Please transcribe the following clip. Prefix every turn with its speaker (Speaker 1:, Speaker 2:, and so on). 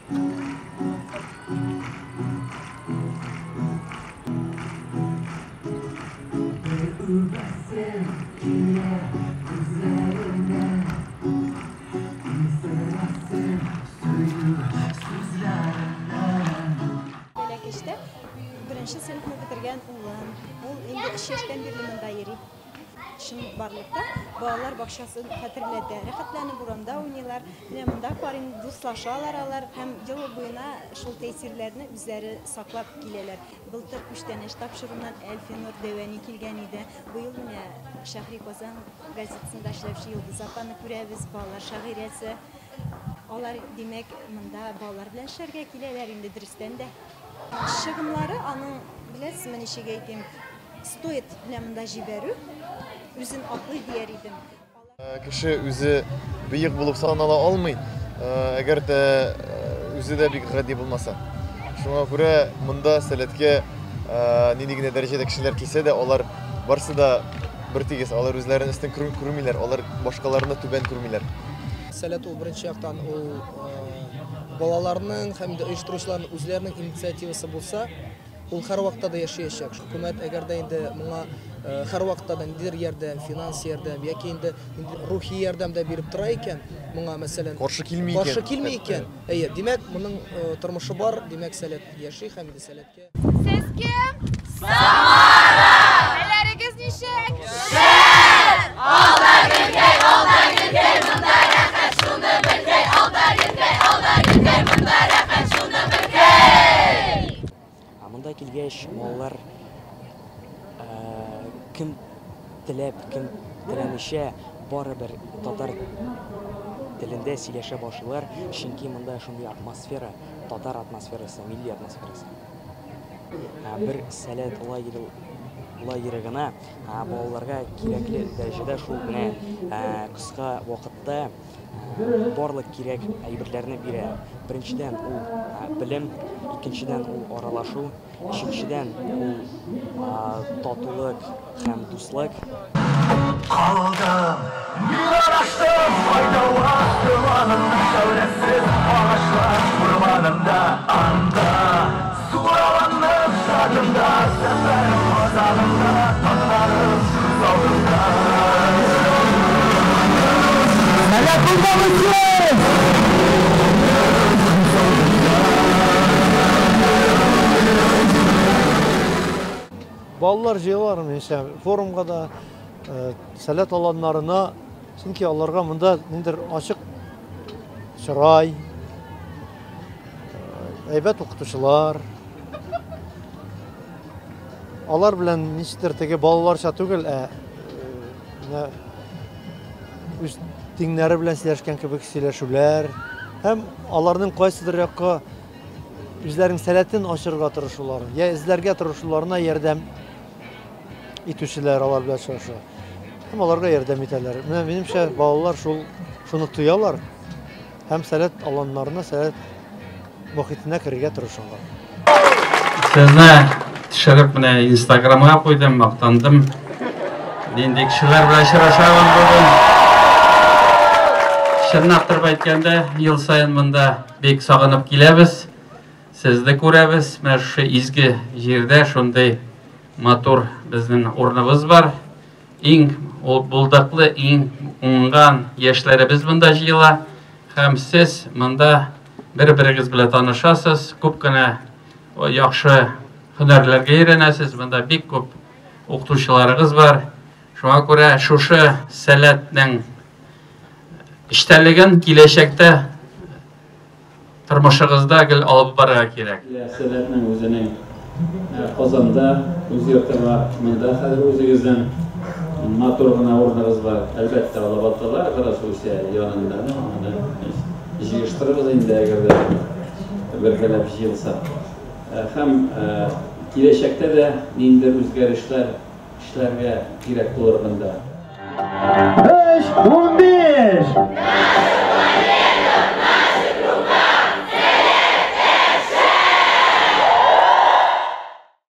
Speaker 1: İşte birinci sınıfını bitirgen ulan, o indi 3 yaştan birliğinde yeri. Şimdi barlıkta bağlar bakşası hatırladı. Rehatlarını buranda oynuyorlar. Bunda parin dostlaşalar alar. Hem yıl boyuna şul tesirlerini üzeri saklap gileler. Bultur 3 tane tapşırılan Elfinur Deveni kilgen idi. Bu yıl yine Şahri Kozan gazetesinde işlevşi yıldız apanı küreviz bağlar şahiresi. Onlar demek bunda bağlar bilen şerge gileler indi dürüstten de. Şıgımları anın bilesiz men işe geydim. Stoyet bileminde jiberu. Üzün aklı diğer idim.
Speaker 2: Kişi üzü büyük bulup sanala almayın. Eğer de üzü de bir gadi bulmasa. Şuna göre bunda seletke ne derecede kişiler kise de onlar varsa da bir tigis. Onlar üzerlerinin üstün kurmiler. Onlar başkalarına tüben kurmiler.
Speaker 3: Selet o birinci yaktan o balalarının hem de uyuşturucuların özlerinin inisiyativası bulsa, ol her vakta da yaşayacak. Hükümet eğer de indi buna her vakta da nedir yardım, finans yardım, ya ki indi ruhi yardım da berip turayken, buna mesela
Speaker 2: Karşı kilmeyken.
Speaker 3: Demek bunun turmuşu var, demek selet yaşay hem de seletke.
Speaker 4: Siz kim? Samara! Neleriniz nişek? Şer! Alda gülkey, mında rahat şunu bilkey. Alda gülkey, mında rahat şunu bilkey.
Speaker 5: Mında kilgeç mallar kim tilep, kim tilemişe baribir tatar dilinde sileşe başlar. Çünkü mında şunday atmosfera, tatar atmosferası, milli atmosferası. Bir selet olay yirigine bolalarga kerakli derecede şu güne kısa vakitte barlık kerek aybirlerini bire. Birinciden o bilim, ikinciden o aralaşu, üçüncüden o tatuluk hem dostluk.
Speaker 6: Kaldım, yıllar açtım, faydalaştım anımın şöylesiz ağaçlar kurbanımda anda. Suralandım tadımda, seferim pazarımda, tatlarım zavımda. Melek bulmamışsın!
Speaker 7: Ballar jeylar mesela forumga da salat alanlarına çünkü onlarga mında nedir açık çıray heybet okutuşlar alar bilen niçtir tege ballarça tugul üst dinleri bilen sileşken kebek sileşüler hem alarının qaysidir yakka üzlerin selatin aşırıga tırışılar ya izlerge tırışılarına yardım itüşüler alar bilen çalışıyor. Hem onlarga yardım ederler. Benimce bağlılar şunu tuyalar. Hem selet alanlarına, selet muhitine kirige tırışıyorlar.
Speaker 8: Sizne düşürüp Instagram'a koydum, maqtandım. Endi kişiler bilan şiraşavan buldum. Şırnaqtırıp aytganda, yıl sayın bunda bek sağınıp kelebіз. Sizді көрәбіз, мәші изгі жерде шондай мотор біздің орнымыз бар. Ең бұлдақлы, ең оңған ешлеріміз мұнда жиыла. Һәм сіз мұнда бір-біріңіз біле танышасыз. Көп кіне яқшы hünərlərə öyrənəsiz. Мұнда бек көп оқытушыларыңыз бар. Шуңа күрә шушы сәләтнең iştəliğin gələcəkdə turmuşuğuzda gül alıb barığa kerak.
Speaker 9: Sәләтнең үзенең Казанда үз йорты бар. Монда хәзер үзегездән матур гына урыныбыз бар. Әлбәттә алып аталар, Карасуся янында. Җыештырыбыз инде әгәр дә бергәләп җыелса. Һәм киләчәктә дә ниндидер үзгәрешләр эшләргә кирәк булыр монда.
Speaker 6: 5-11